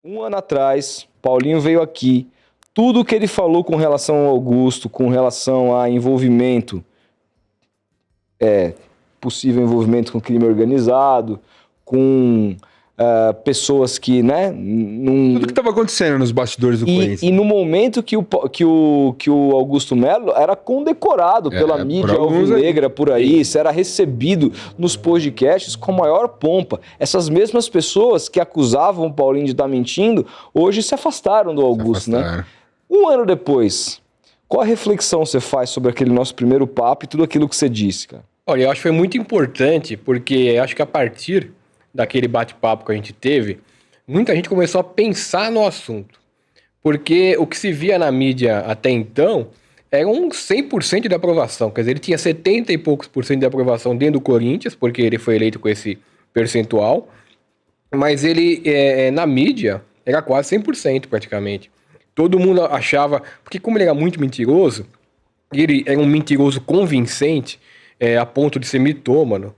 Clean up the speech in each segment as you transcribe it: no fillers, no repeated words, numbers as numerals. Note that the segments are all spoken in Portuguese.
Um ano atrás, Paulinho veio aqui. Tudo que ele falou com relação ao Augusto, com relação a envolvimento, possível envolvimento com crime organizado, com pessoas que, né, Tudo que estava acontecendo nos bastidores do Corinthians. E no momento que o Augusto Melo era condecorado pela mídia alvinegra por aí, isso era recebido nos podcasts com a maior pompa. Essas mesmas pessoas que acusavam o Paulinho de estar mentindo, hoje se afastaram do Augusto, né? Um ano depois, qual a reflexão você faz sobre aquele nosso primeiro papo e tudo aquilo que você disse, cara? Olha, eu acho que foi muito importante, porque acho que a partir daquele bate-papo que a gente teve, muita gente começou a pensar no assunto. Porque o que se via na mídia até então era um 100% de aprovação. Quer dizer, ele tinha 70 e poucos por cento de aprovação dentro do Corinthians, porque ele foi eleito com esse percentual. Mas ele, na mídia, era quase 100% praticamente. Todo mundo achava... Porque como ele era muito mentiroso, ele era um mentiroso convincente, a ponto de ser mitômano,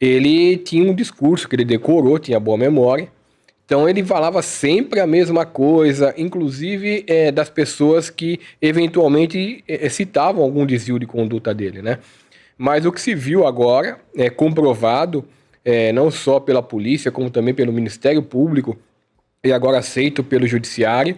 ele tinha um discurso que ele decorou, tinha boa memória. Então ele falava sempre a mesma coisa, inclusive das pessoas que eventualmente citavam algum desvio de conduta dele, né? Mas o que se viu agora, comprovado, não só pela polícia, como também pelo Ministério Público, e agora aceito pelo Judiciário,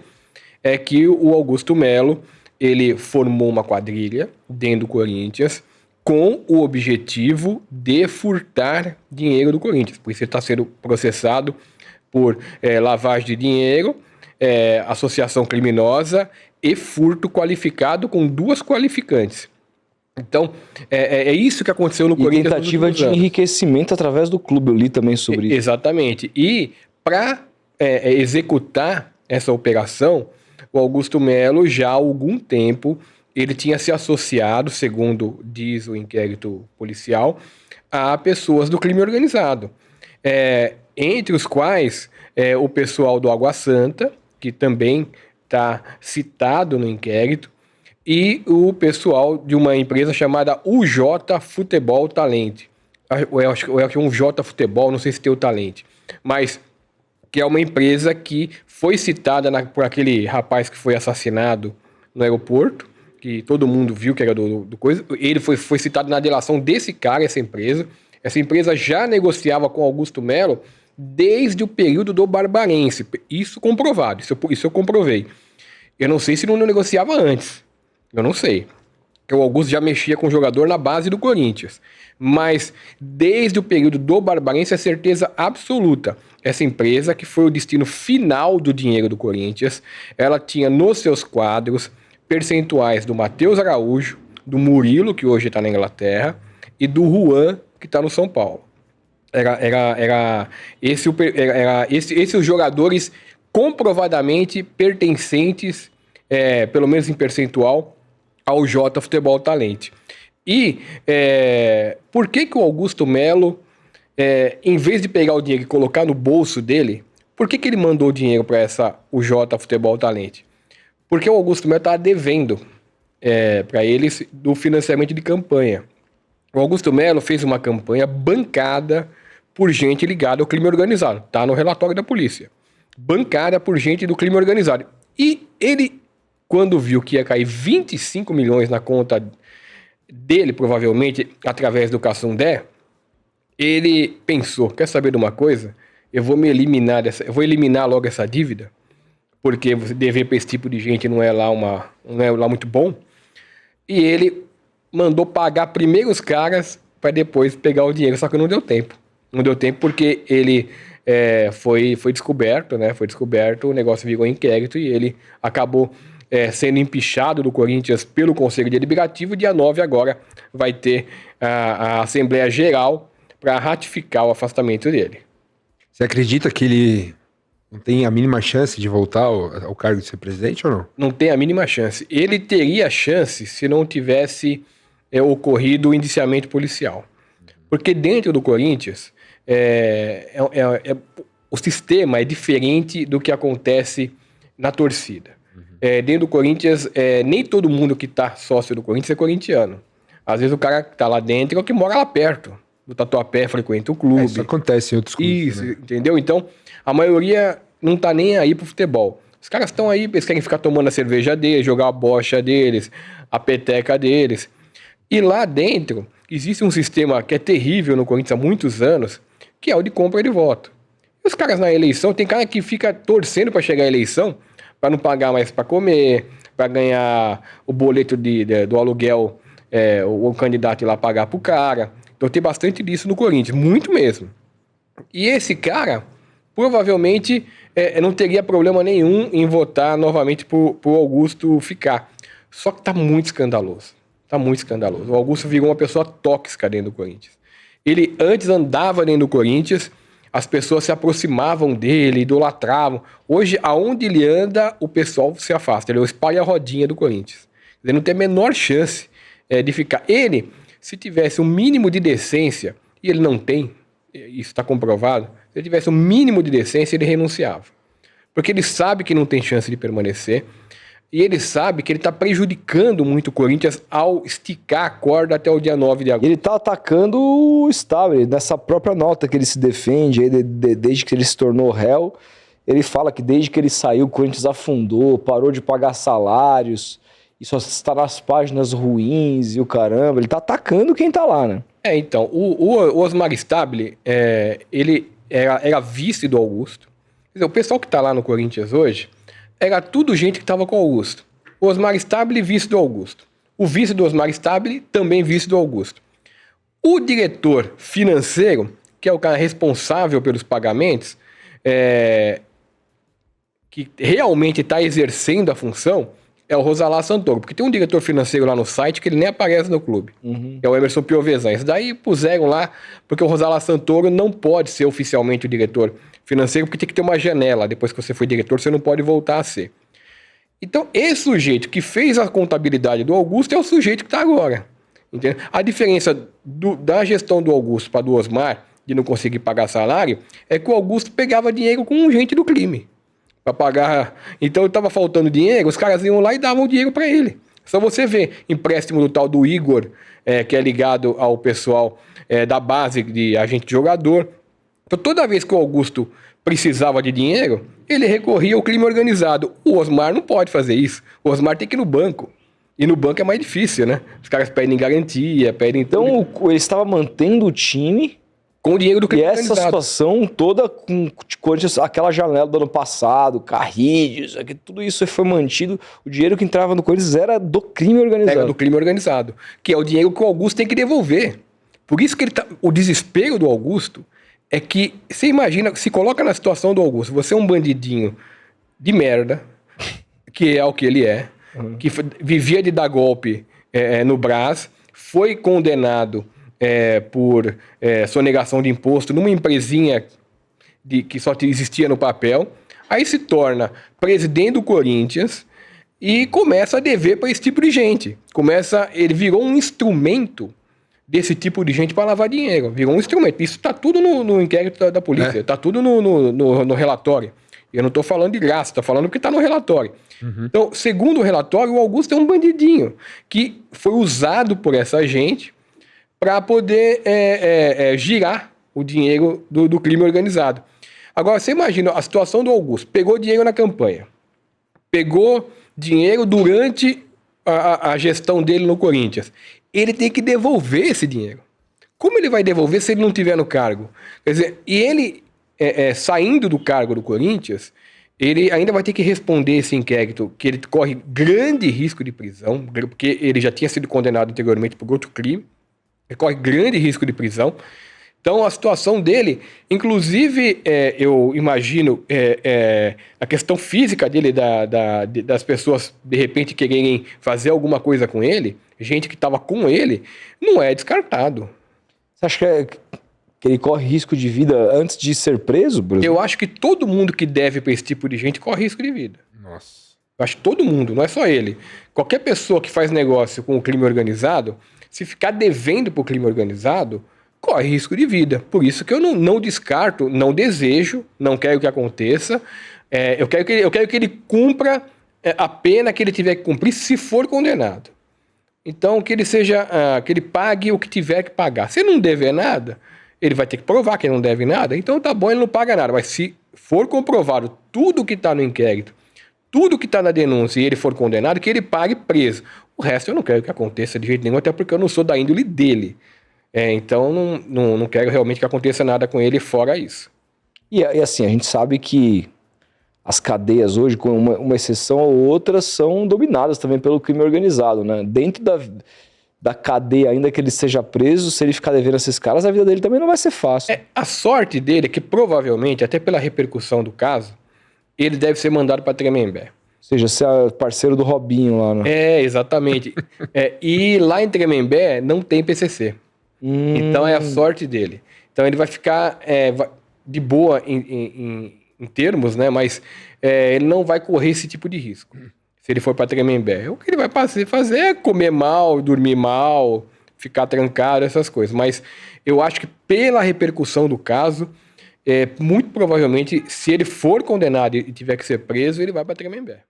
é que o Augusto Melo, ele formou uma quadrilha dentro do Corinthians com o objetivo de furtar dinheiro do Corinthians. Por isso ele está sendo processado por lavagem de dinheiro, associação criminosa e furto qualificado com 2 qualificantes. Então, é isso que aconteceu no Corinthians. E tentativa de enriquecimento através do clube, eu li também sobre isso. Exatamente. E para executar essa operação, o Augusto Melo, já há algum tempo, ele tinha se associado, segundo diz o inquérito policial, a pessoas do crime organizado. Entre os quais o pessoal do Água Santa, que também está citado no inquérito, e o pessoal de uma empresa chamada UJ Futebol Talent. Eu acho que é um J Futebol, não sei se tem o Talent, mas que é uma empresa que foi citada por aquele rapaz que foi assassinado no aeroporto, que todo mundo viu que era do coisa. Ele foi citado na delação desse cara, essa empresa. Essa empresa já negociava com Augusto Melo desde o período do Barbarense. Isso comprovado, isso eu comprovei. Eu não sei se não negociava antes. Eu não sei. O Augusto já mexia com o jogador na base do Corinthians. Mas desde o período do Barbarense é certeza absoluta. Essa empresa, que foi o destino final do dinheiro do Corinthians, ela tinha nos seus quadros percentuais do Matheus Araújo, do Murilo, que hoje está na Inglaterra, e do Juan, que está no São Paulo. Era esses os jogadores comprovadamente pertencentes, pelo menos em percentual, ao J Futebol Talent. E por que o Augusto Melo, em vez de pegar o dinheiro e colocar no bolso dele, por que ele mandou o dinheiro para o J Futebol Talent? Porque o Augusto Melo estava devendo para eles do financiamento de campanha. O Augusto Melo fez uma campanha bancada por gente ligada ao crime organizado. Está no relatório da polícia. Bancada por gente do crime organizado. E ele, quando viu que ia cair 25 milhões na conta dele, provavelmente, através do Cassundé, ele pensou, quer saber de uma coisa? Eu vou eliminar logo essa dívida, porque você dever para esse tipo de gente não é lá muito bom. E ele mandou pagar primeiro os caras para depois pegar o dinheiro, só que não deu tempo. Não deu tempo porque ele foi descoberto, né? Foi descoberto, o negócio virou inquérito e ele acabou sendo empichado do Corinthians pelo Conselho Deliberativo. Dia 9 agora vai ter a Assembleia Geral para ratificar o afastamento dele. Você acredita que ele não tem a mínima chance de voltar ao cargo de ser presidente ou não? Não tem a mínima chance. Ele teria chance se não tivesse ocorrido o indiciamento policial. Porque dentro do Corinthians, o sistema é diferente do que acontece na torcida. Dentro do Corinthians, nem todo mundo que está sócio do Corinthians é corintiano. Às vezes o cara que está lá dentro é o que mora lá perto. Do Tatuapé frequenta o clube. Isso acontece em outros clubes. Isso, né? Entendeu? Então, a maioria não tá nem aí pro futebol. Os caras estão aí, eles querem ficar tomando a cerveja deles, jogar a bocha deles, a peteca deles. E lá dentro, existe um sistema que é terrível no Corinthians há muitos anos, que é o de compra de voto. E os caras na eleição, tem cara que fica torcendo para chegar à eleição, para não pagar mais para comer, para ganhar o boleto do aluguel, o candidato ir lá pagar pro cara. Então tem bastante disso no Corinthians, muito mesmo. E esse cara, provavelmente, não teria problema nenhum em votar novamente pro Augusto ficar. Só que tá muito escandaloso. Tá muito escandaloso. O Augusto virou uma pessoa tóxica dentro do Corinthians. Ele antes andava dentro do Corinthians, as pessoas se aproximavam dele, idolatravam. Hoje, aonde ele anda, o pessoal se afasta. Ele espalha a rodinha do Corinthians. Ele não tem a menor chance de ficar. Ele, se tivesse um mínimo de decência, e ele não tem, isso está comprovado, se ele tivesse um mínimo de decência, ele renunciava. Porque ele sabe que não tem chance de permanecer, e ele sabe que ele está prejudicando muito o Corinthians ao esticar a corda até o dia 9 de agosto. Ele está atacando o Stabile, nessa própria nota que ele se defende, desde que ele se tornou réu, ele fala que desde que ele saiu, o Corinthians afundou, parou de pagar salários, e só está nas páginas ruins e o caramba. Ele está atacando quem está lá, né? Então, o Osmar Stabile, ele era vice do Augusto. Quer dizer, o pessoal que está lá no Corinthians hoje era tudo gente que estava com o Augusto. O Osmar Stabile, vice do Augusto. O vice do Osmar Stabile, também vice do Augusto. O diretor financeiro, que é o cara responsável pelos pagamentos, que realmente está exercendo a função, é o Rosalá Santoro. Porque tem um diretor financeiro lá no site que ele nem aparece no clube. É o Emerson Piovesan. Isso daí puseram lá, porque o Rosalá Santoro não pode ser oficialmente o diretor financeiro, porque tem que ter uma janela. Depois que você foi diretor, você não pode voltar a ser. Então, esse sujeito que fez a contabilidade do Augusto é o sujeito que está agora. Entendeu? A diferença da gestão do Augusto para do Osmar, de não conseguir pagar salário, é que o Augusto pegava dinheiro com gente do crime para pagar. Então, estava faltando dinheiro, os caras iam lá e davam dinheiro para ele. Só você vê empréstimo do tal do Igor, que é ligado ao pessoal da base de agente jogador. Então, toda vez que o Augusto precisava de dinheiro, ele recorria ao crime organizado. O Osmar não pode fazer isso. O Osmar tem que ir no banco. E no banco é mais difícil, né? Os caras pedem garantia, pedem... Então, ele estava mantendo o time com o dinheiro do crime organizado. E essa situação toda com aquela janela do ano passado, Carrídeos, tudo isso foi mantido. O dinheiro que entrava no Corinthians era do crime organizado. Era do crime organizado. Que é o dinheiro que o Augusto tem que devolver. Por isso que o desespero do Augusto é que, você imagina, se coloca na situação do Augusto, você é um bandidinho de merda, que é o que ele é, que vivia de dar golpe no Brás, foi condenado por sonegação de imposto numa empresinha que só existia no papel, aí se torna presidente do Corinthians e começa a dever para esse tipo de gente. Ele virou um instrumento desse tipo de gente para lavar dinheiro. Virou um instrumento. Isso está tudo no inquérito da polícia. Está tudo no relatório. Eu não estou falando de graça, estou falando porque está no relatório. Então, segundo o relatório, o Augusto é um bandidinho que foi usado por essa gente para poder girar o dinheiro do crime organizado. Agora, você imagina a situação do Augusto. Pegou dinheiro na campanha. Pegou dinheiro durante a gestão dele no Corinthians. Ele tem que devolver esse dinheiro. Como ele vai devolver se ele não tiver no cargo? Quer dizer, e ele, saindo do cargo do Corinthians, ele ainda vai ter que responder esse inquérito, que ele corre grande risco de prisão, porque ele já tinha sido condenado anteriormente por outro crime, ele corre grande risco de prisão. Então, a situação dele, inclusive, eu imagino, a questão física dele, das pessoas, de repente, quererem fazer alguma coisa com ele, gente que estava com ele, não é descartado. Você acha que ele corre risco de vida antes de ser preso, Bruno? Eu acho que todo mundo que deve para esse tipo de gente corre risco de vida. Nossa. Eu acho que todo mundo, não é só ele. Qualquer pessoa que faz negócio com o crime organizado, se ficar devendo para o crime organizado, corre risco de vida. Por isso que eu não descarto, não desejo, não quero que aconteça. Eu quero que ele cumpra a pena que ele tiver que cumprir se for condenado. Então, que ele pague o que tiver que pagar. Se ele não dever nada, ele vai ter que provar que ele não deve nada. Então, tá bom, ele não paga nada. Mas se for comprovado tudo que está no inquérito, tudo que está na denúncia e ele for condenado, que ele pague preso. O resto eu não quero que aconteça de jeito nenhum, até porque eu não sou da índole dele. Então não quero realmente que aconteça nada com ele fora isso. E assim, a gente sabe que as cadeias hoje, com uma exceção ou outra, são dominadas também pelo crime organizado, né? Dentro da cadeia, ainda que ele seja preso, se ele ficar devendo esses caras, a vida dele também não vai ser fácil. A sorte dele é que provavelmente, até pela repercussão do caso, ele deve ser mandado para Tremembé. Ou seja, ser parceiro do Robinho lá, né? Exatamente. E lá em Tremembé não tem PCC. Então é a sorte dele. Então ele vai ficar de boa em termos, né? Mas ele não vai correr esse tipo de risco. Se ele for para Tremembé. O que ele vai fazer é comer mal, dormir mal, ficar trancado, essas coisas. Mas eu acho que pela repercussão do caso, muito provavelmente, se ele for condenado e tiver que ser preso, ele vai para Tremembé.